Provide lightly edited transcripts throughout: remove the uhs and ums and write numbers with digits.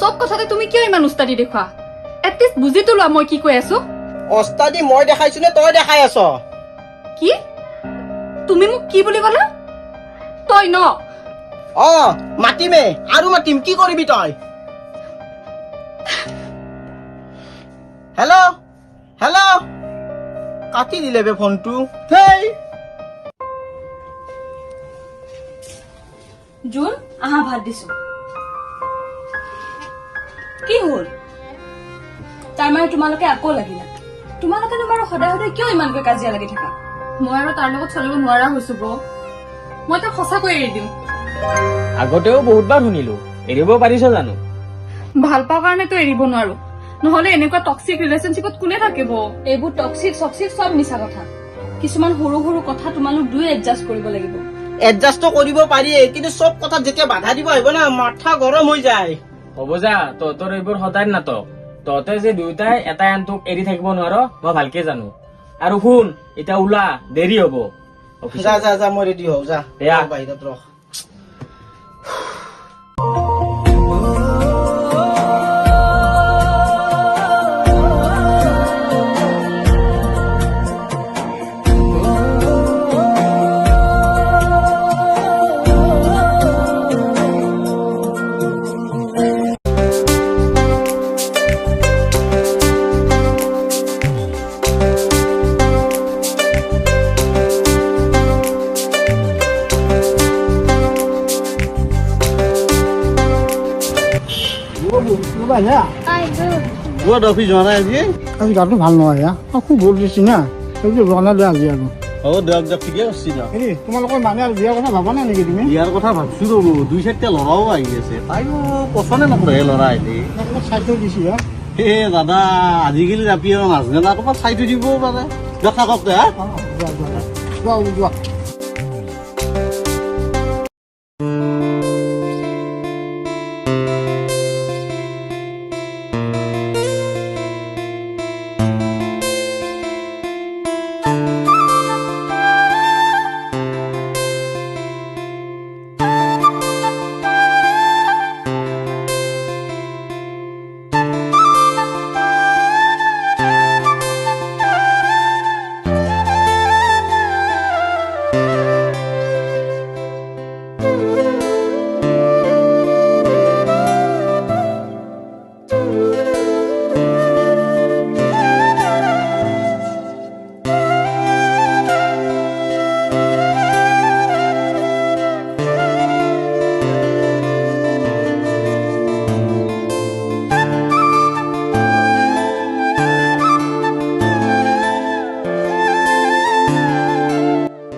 সব কথাতে তুমি কিয় ইমান উস্তাদি দেখুৱা এটলিষ্ট বুজি তো লোৱা মই কি কৈ আছো ওস্তাদি মই দেখাইছো নে তই দেখাই আছ কি তুমি মোক কি বুলি ক'লা তই ন মাতিমে আৰু মাতিম কি কৰিবি তই হেল্ল' হেল্ল' কাটি দিলে বে ফোনটো হেই জুন আহা ভাত দিছো কি হল তাৰ মানে তোমালোকে আকৌ লাগিলা তোমালোকেনো বাৰু সদায় সদায় কিয় ইমানকৈ কাজিয়া লাগি থাকা মই আৰু তাৰ লগত চলিব নোৱাৰা হৈছো বৌ মই তাক সঁচাকৈ এৰি দিম আগতেও বহুতবাৰ শুনিলো এৰিব পাৰিছ জানো ভাল পাওঁ কাৰণেতো এৰিব নোৱাৰো নহলে এনেকুৱা টক্সিক ৰিলেশনশ্বিপত কোনে থাকিব এইবোৰ টক্সিক চক্সিক সব মিছা কথা কিছুমান সৰু সৰু কথা তোমালোক দুই এডজাষ্ট কৰিব লাগিব এডজাষ্ট কৰিব পাৰি কিন্তু সব কথাত যেতিয়া বাধা দিব আহিব না মাথা গৰম হৈ যায় হ'ব যা তহঁতৰ এইবোৰ সদায় নাটক তহঁতে যে দুয়োটাই এটাই আনটোক এৰি থাকিব নোৱাৰ মই ভালকে জানো আৰু শুন এতিয়া ওলা দেৰি হব যা যা যা মই ৰেডি হওঁ যা এয়া। বাহিৰত ৰখ অফিস যোৱা নাই আজি আজি গাটো ভাল নহয় খুব ভোট দিছি না সেইটো যোৱা নাই আজি আৰু হ'ব দিয়ক দিয়ক ঠিকে কৈছি দিয়ক হেৰি তোমালোকৰ মানে আৰু বিয়াৰ কথা ভাবা নাই নেকি তুমি বিয়াৰ কথা ভাবছো ৰ'ব দুই চাৰিটা ল'ৰাও আহি আছে তাইও পচন্দে নকৰে ল'ৰা আহিলে ক'ৰবাত চাই থৈ দিছি হে দাদা আজিকালি ৰাতি আৰু নাজনে ক'ৰবাত চাই থৈ দিবও পাৰে দিয়ক থাকক দে হা যোৱা যোৱা যোৱা যোৱা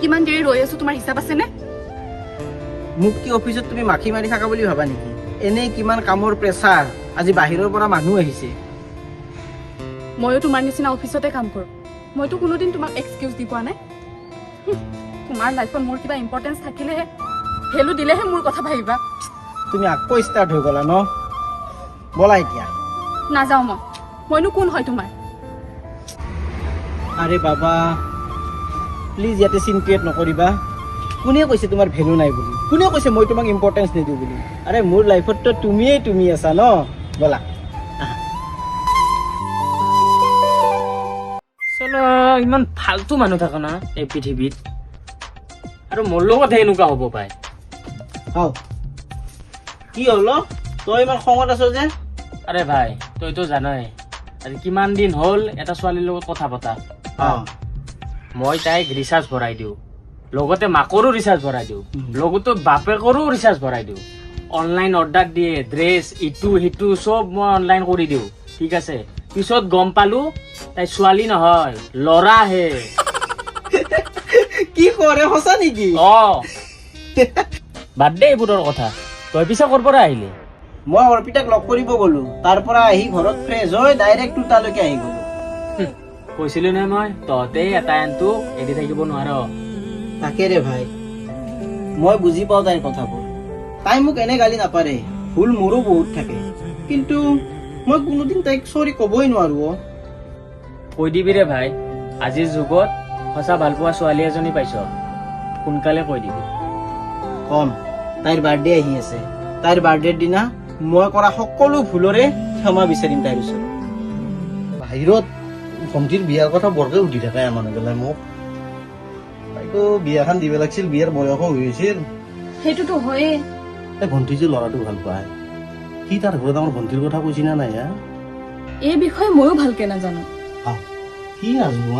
কিমান দেৰি ৰৈ আছো তোমাৰ হিচাপ আছে নে মোক কি অফিচত তুমি মাখি মাৰি থাকা বুলি ভাবা নেকি এনেই কিমান কামৰ প্ৰেছাৰ আজি বাহিৰৰ পৰা মানুহ আহিছে ময়ো তোমাৰ নিচিনা অফিচতে কাম কৰো মইতো কোনোদিন তোমাক এক্সকিউজ দি পোৱা নাই তোমাৰ লাইফত মোৰ কিবা ইম্পৰ্টেঞ্চ থাকিলেহে ভেলু দিলেহে মোৰ কথা ভাবিবা তুমি আকৌ ষ্টাৰ্ট হৈ গলা ন বলা এতিয়া নাযাওঁ মইনো কোন হয় তোমাৰ আৰে বাবা প্লিজ ইয়াতে চিন ক্ৰিয়েট নকৰিবা কোনে কৈছে তোমাৰ ভেলু নাই বুলি কোনে কৈছে মই তোমাক ইম্পৰ্টেঞ্চ নিদিওঁ বুলি আৰে মোৰ লাইফততো তুমিয়েই তুমি আছা ন বলা চলো ইমান ফাল্টু মানুহ থাকা না এই পৃথিৱীত আৰু মোৰ লগতহে এনেকুৱা হ'ব পায় কি হ'ল তই ইমান খঙত আছ যে আৰে ভাই তইতো জানই আজি কিমান দিন হ'ল এটা ছোৱালীৰ লগত কথা পতা মই তাইক ৰিচাৰ্জ ভৰাই দিওঁ লগতে মাকৰো ৰিচাৰ্জ ভৰাই দিওঁ লগতে বাপেকৰো ৰিচাৰ্জ ভৰাই দিওঁ অনলাইন অৰ্ডাৰ দিয়ে ড্ৰেছ ইটো সিটো চব মই অনলাইন কৰি দিওঁ ঠিক আছে পিছত গম পালো তাই ছোৱালী নহয় ল'ৰাহে কি কৰে সঁচা নেকি বাদ দে এইবোৰৰ কথা তই পিছে ক'ৰ পৰা আহিলি মই অৰ্পিতাক লগ কৰিব গলো তাৰ পৰা আহি ঘৰত ফ্ৰেছ হৈ ডাইৰেক্ট তালৈকে আহি গলো কৈছিলো নে মই তহঁতে এটা আনটো এৰি থাকিব নোৱাৰ তাকে ৰে ভাই মই বুজি পাওঁ তাইৰ কথাবোৰ তাই মোক এনে গালি নাপাৰে ভুল মোৰো বহুত থাকে কিন্তু মই কোনোদিন তাইক চৰি ক'বই নোৱাৰো কৈ দিবি ৰে ভাই আজিৰ যুগত সঁচা ভাল পোৱা ছোৱালী এজনী পাইছ সোনকালে কৈ দিবি কম তাইৰ বাৰ্থডে আহি আছে তাইৰ বাৰ্থডেৰ দিনা মই কৰা সকলো ভুলৰে ক্ষমা বিচাৰিম তাইৰ ওচৰত। বাহিৰত ভণ্টিৰ বিয়াৰ কথা বৰকে সুধি থাকে মানুহবিলাক মোক। তাইকো বিয়াখন দিব লাগিছিল, বিয়াৰ বয়সো হৈছিল। সেইটোতো হয়ে। এই ভণ্টি যে ল'ৰাটো ভাল পায়, সি তাৰ ঘৰত আমাৰ ভণ্টিৰ কথা কৈছি না নাই? এই বিষয়ে ময়ো ভালকে নাজানো। কি নাজানো?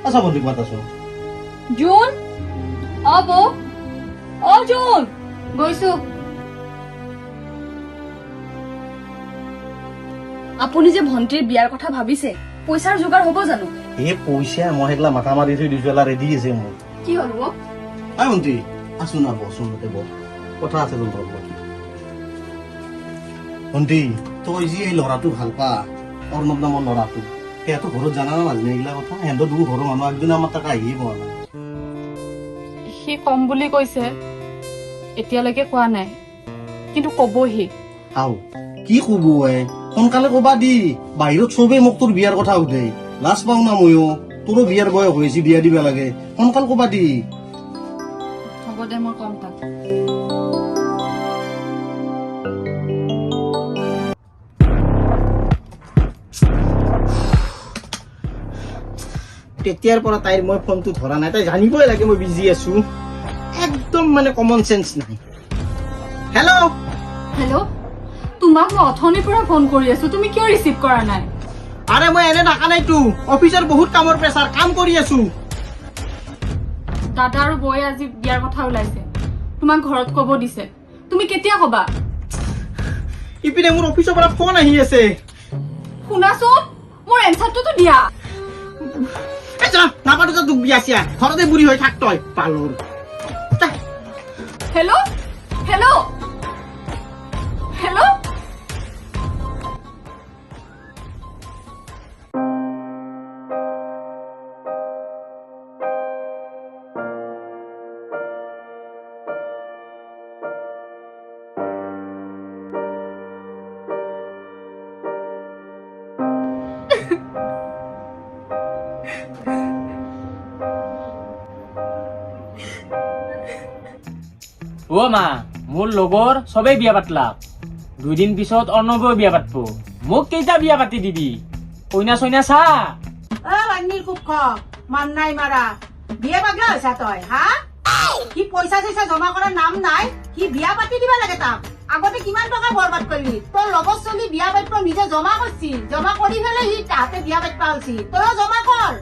আচ্ছা ভণ্টিক মাতাচোন। জোন, অ বৌ, অ জোন, গৈছো। আপুনি যে ভন্টিৰ বিয়াৰ কথা ভাবিছে, পইচাৰ যোগাৰ হ'ব জানো? এই পইচা মই সেইগিলা মাথা মাৰি থৈ দিছো, এলা ৰেডি আছে মোৰ। কি হ'ল বৌ? ভণ্টি আছো না, বচোন কথা আছে তোমাৰ লগত। ভণ্টি, তই যি এই ল'ৰাটো ভাল পা, অৰ্ণৱ নামৰ ল'ৰাটো, সিহঁতো ঘৰত জানা না নাজানে এইগিলা কথা? সিহঁতৰ দুয়ো ঘৰৰ মানুহ একদিন আমাৰ তাক আহিয়ে পোৱা নাই। সি কম বুলি কৈছে, এতিয়ালৈকে কোৱা নাই, কিন্তু কবহি। আও কি কব? সোনকালে কবা দি, বাহিৰত চবেই মোক তোৰ বিয়াৰ কথা সুধে, লাজ পাওঁ না ময়ো। তোৰো বিয়াৰ বয়স হৈছে, বিয়া দিবা লাগে, সোনকাল কবা দি। হ'ব দে, মই কম তাক। তেতিয়াৰ পৰা তাইৰ মই ফোনটো ধৰা নাই। তাই জানিবই লাগে মই বিজি আছো। একদম মানে কমন চেন্স নাই। হেল্ল', হেল্ল', তোমাক মই অথনিৰ পৰা ফোন কৰি আছো, তুমি কিয় ৰিচিভ কৰা নাই? আৰে মই এনে থাকা নাইতো, অফিচৰ বহুত কামৰ প্ৰেছাৰ, কাম কৰি আছো। দাদা আৰু বৌয়ে আজি বিয়াৰ কথা ওলাইছে, তোমাক ঘৰত কব দিছে। তুমি কেতিয়া কবা? ইপিনে মোৰ অফিচৰ পৰা ফোন আহি আছে। শুনাচোন, মোৰ এনচাৰটোতো দিয়া। নাপাতো তোক বিয়া চিয়া, ঘৰতে বুঢ়ী হৈ থাক তই পালৰ। হেল্ল', হেল্ল', হেল্ল', অ মা, মোৰ লগৰ চবেই বিয়া পাতলা, 2 দিন পিছত অৰ্ণৱেও বিয়া পাতব। মোক কেইটা বিয়া পাতি দিবি? কইনা চইনা চা। লাগ্নিৰ খুব খ মান নাই মাৰা বিয়া পাগলা হৈছা তই? হা, সি পইচা চইচা জমা কৰাৰ নাম নাই, সি বিয়া পাতি দিবা লাগে তাক। আগতে কিমান টকা বৰবাদ কৰিলি? তোৰ লগৰ চলি বিয়া পাতিব নিজে জমা কৰিছি, জমা কৰি পেলাই সি তাহাঁতে বিয়া পাতিব পালছি। তইও জমা কৰ,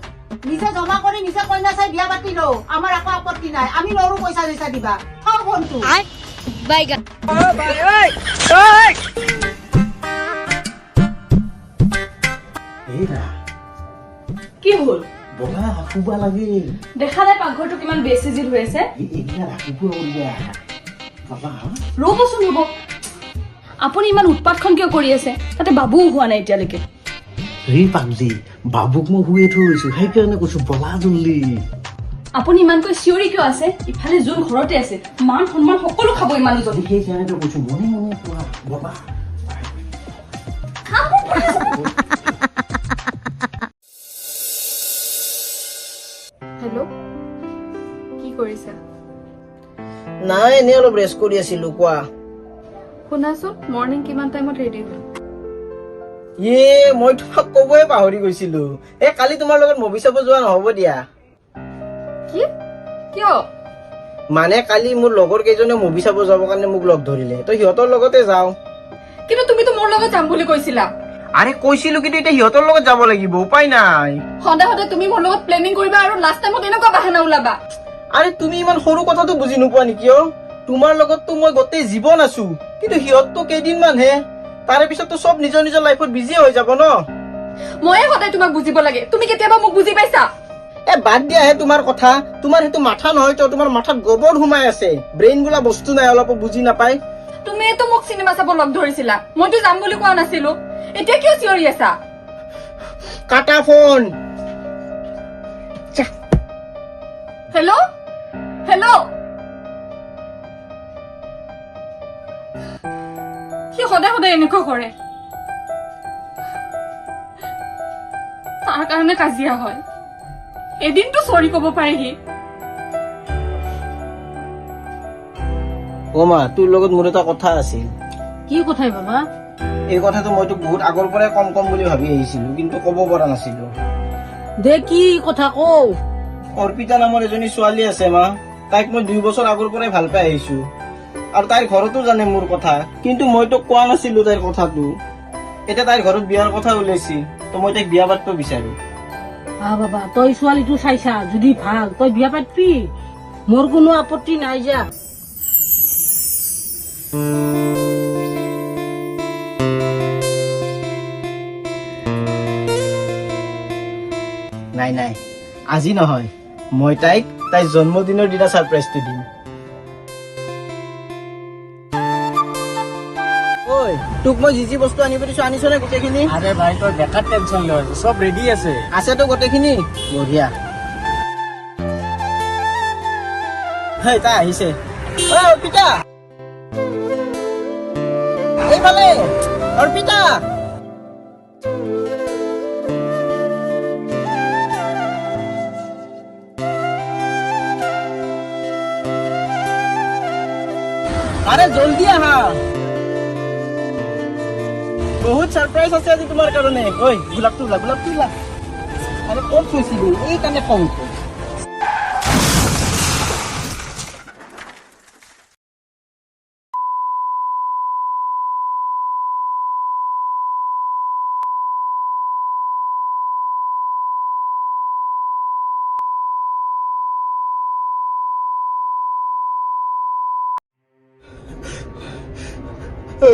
নিজে জমা কৰি নিজে কইনা চাই বিয়া পাতি লও, আমাৰ একো আপত্তি নাই। আমি নৰো পইচা চইচা দিবা। থ ফোনটো। এইৰা কি হ'ল? বলা ৰাখিব লাগে। দেখা নাই পাকঘৰটো কিমান বেচিজিল হৈ আছে? এইগিলা ৰাখিব উলিয়া বাবা। ৰ'বচোন ৰ'ব, আপুনি ইমান উৎপাতখন কিয় কৰি আছে? তাতে বাবুও হোৱা নাই এতিয়ালৈকে। ৰে পাগলি, বাবুক মই শুয়ে থৈছো, সেইকাৰণে কৈছো বলা জল্দি। আপুনি ইমানকৈ চিঞৰি কিয় আছে? ইফালে যোন ঘৰতে আছে, মান সন্মান সকলো খাব ইমান যদি। সেইকাৰণে কৈছো মনে মনে কোৱা বলা। হেল্ল', কি কৰিছা? নাই, এনেই অলপ ৰেষ্ট কৰি আছিলো। কোৱা। শুনাচোন, মৰ্ণিং কিমান টাইমত ৰেডি হ'ল? মই তোমাক কবই পাহৰি গৈছিলো। কালি তোমাৰ লগত মুভি চাব যোৱা নহব দিয়া। কি? কিয়? মানে কালি মোৰ লগৰ কেইজনে মুভি চাব যাবৰ কাৰণে মোক লগ ধৰিলে, তো সিহঁতৰ লগতে যাওঁ। কিন্তু তুমিতো মোৰ লগত যাম বুলি কৈছিলা। আৰে কৈছিলো, কিন্তু এতিয়া সিহঁতৰ লগত যাব লাগিব, উপায় নাই। সদায় সদায় তুমি মোৰ লগত প্লেনিং কৰিবা আৰু লাষ্ট টাইমত এনেকুৱা বাহানা ওলাবা। আৰে তুমি ইমান সৰু কথাটো বুজি নোপোৱা নেকি? তোমাৰ লগততো মই গোটেই জীৱন আছো, কিন্তু সিহঁততো কেইদিনমানহে, তাৰে পিছততো চব নিজৰ নিজৰ লাইফত বিজি হৈ যাব ন। ময়ে সদায় তোমাক বুজিব লাগে, তুমি কেতিয়াবা মোক বুজি পাইছা? বাদ দিয়াহে তোমাৰ কথা। তোমাৰ সেইটো মাথা নহয়, তো তোমাৰ মাথাত গোবৰ সোমাই আছে, ব্ৰেইন বোলা বস্তু নাই, অলপো বুজি নাপায়। তুমিতো মোক চিনেমা চাব লগ ধৰিছিলা, মইতো যাম বুলি কোৱা নাছিলো, এতিয়া কিয় চিঞৰি আছা? কাটা ফোন। হেল্ল', হেল্ল', সি সদায় সদায় এনেকুৱা কৰে, তাৰ কাৰণে কাজিয়া হয়। এদিনতো চৰি কব পাৰে সি। মা, তোৰ লগত মোৰ এটা কথা আছিল। কি কথাই বাবা? এই কথাটো মইতো বহুত আগৰ পৰাই কম বুলি ভাবি আহিছিলো, কিন্তু ক'ব পৰা নাছিলো। দে কি কথা কও? অৰ্পিতা নামৰ এজনী ছোৱালী আছে মা, তাইক মই 2 বছৰ আগৰ পৰাই ভাল পাই আহিছো, আৰু তাইৰ ঘৰতো জানে মোৰ কথা, কিন্তু মইতো কোৱা নাছিলো তাইৰ কথাটো। এতিয়া তাইৰ ঘৰত বিয়াৰ কথা ওলাইছি, তো মই তাইক বিয়া পাতিব বিচাৰো। বাবা তই ছোৱালীটো চাইছা, যদি ভাল তই বিয়া পাতবি, মোৰ কোনো আপত্তি নাই যা। নাই আজি নহয়, মই তাইক তাইৰ জন্মদিনৰ দিনা ছাৰপ্ৰাইজটো দিম। ঐ, তোক মই যি বস্তু আনিব দিছো আনিছনে গোটেইখিনি? আরে ভাই তোর বেকার টেনশন লয়, সব রেডি আছে। আছেতো গোটেইখিনি? বঢ়িয়া। হেই তাই আহিছে। ঐ অৰ্পিতা, এইফালে অৰ্পিতা। আরে জলদি আহা, বহুত সারপ্রাইজ আছে আজি তোমার কারণে। ওই গোলাপটো লা। আরে ক'ত থৈছিলি? এই কানে খং উঠে।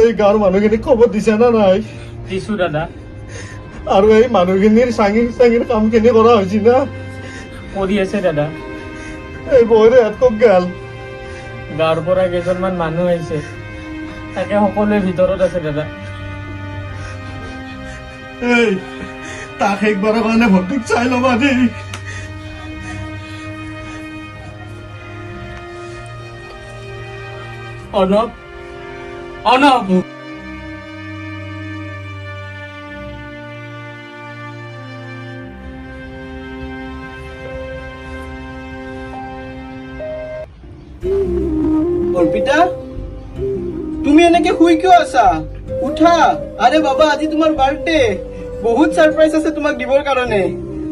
এই গাঁৱৰ মানুহখিনি খবৰ দিছে না নাই? দিছো দাদা, আৰু এই মানুহখিনিৰ চাঙিৰ কামখিনি কৰা হৈছে না? কৰি আছে দাদা। এই বৌৰে হাত কক গেল। গাঁৱৰ পৰা কেইজনমান মানুহ আহিছে, তাকে সকলোৱে ভিতৰত আছে দাদা। এই তাক একবাৰৰ কাৰণে ভণ্টিক চাই ল'বা দেই। অৰ্ণৱ, অৰ্পিতা, তুমি এনেকে শুই কিয় আছা? উঠা। আৰে বাবা, আজি তোমাৰ বাৰ্থডে, বহুত সাৰপ্ৰাইজ আছে তোমাক দিবৰ কাৰণে।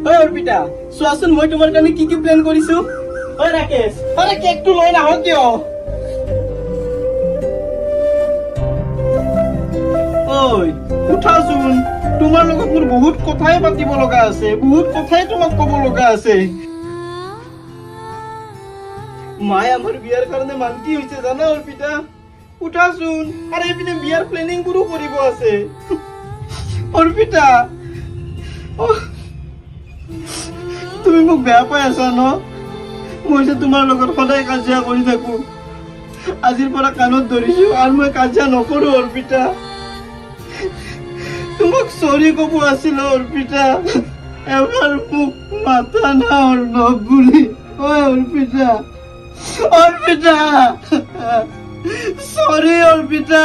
ঐ অৰ্পিতা, চোৱাচোন মই তোমাৰ কাৰণে কি প্লেন কৰিছো। ঐ ৰাকেশ, আৰে কেকটো লৈ নাহ কিয়? ঐ উঠাচোন, তোমাৰ লগত মোৰ বহুত কথাই পাতিব লগা আছে, বহুত কথাই তোমাক ক'ব লগা আছে। মায়ে আমার বিয়ার কারণে মান্তি হয়েছে জানা অর্পিতা। উঠাচোন, আর এইপিনে বিয়ার প্ল্যানিং বোৰো কৰিব আছে। অৰ্পিতা, তুমি মোক বেয়া পাই আছা ন? মই যে তোমাৰ লগত সদায় কাজিয়া কৰি থাকো, আজিৰ পৰা কাণত ধৰিছো আৰু মই কাজিয়া নকৰো অৰ্পিতা। তোমাক চৰি ক'ব আছিল অৰ্পিতা, এবাৰ মোক মাতা না অৰ্ণৱ বুলি। ঐ অৰ্পিতা, sorry অৰ্পিতা।